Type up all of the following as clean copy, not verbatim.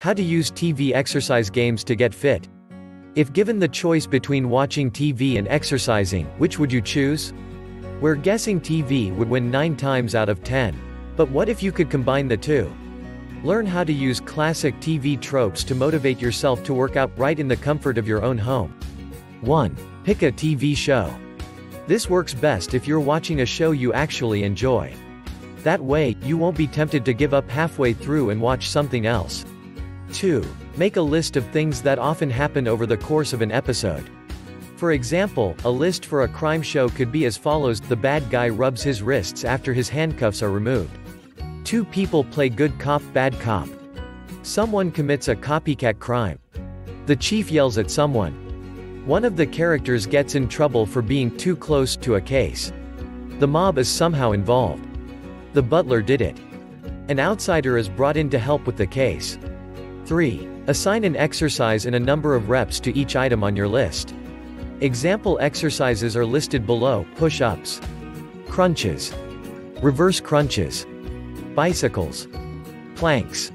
How to use TV exercise games to get fit. If given the choice between watching TV and exercising, which would you choose? We're guessing TV would win 9 times out of 10. But what if you could combine the two? Learn how to use classic TV tropes to motivate yourself to work out right in the comfort of your own home. 1. Pick a TV show. This works best if you're watching a show you actually enjoy. That way, you won't be tempted to give up halfway through and watch something else. 2. Make a list of things that often happen over the course of an episode. For example, a list for a crime show could be as follows: the bad guy rubs his wrists after his handcuffs are removed. 2 people play good cop, bad cop. Someone commits a copycat crime. The chief yells at someone. One of the characters gets in trouble for being too close to a case. The mob is somehow involved. The butler did it. An outsider is brought in to help with the case. 3. Assign an exercise and a number of reps to each item on your list. Example exercises are listed below: push-ups, crunches, reverse crunches, bicycles, planks,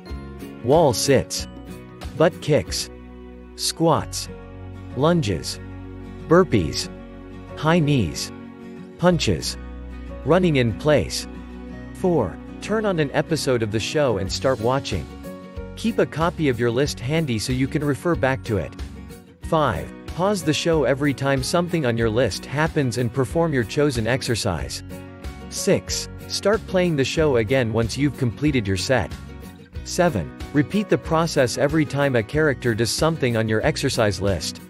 wall sits, butt kicks, squats, lunges, burpees, high knees, punches, running in place. 4. Turn on an episode of the show and start watching. Keep a copy of your list handy so you can refer back to it. 5. Pause the show every time something on your list happens and perform your chosen exercise. 6. Start playing the show again once you've completed your set. 7. Repeat the process every time a character does something on your exercise list.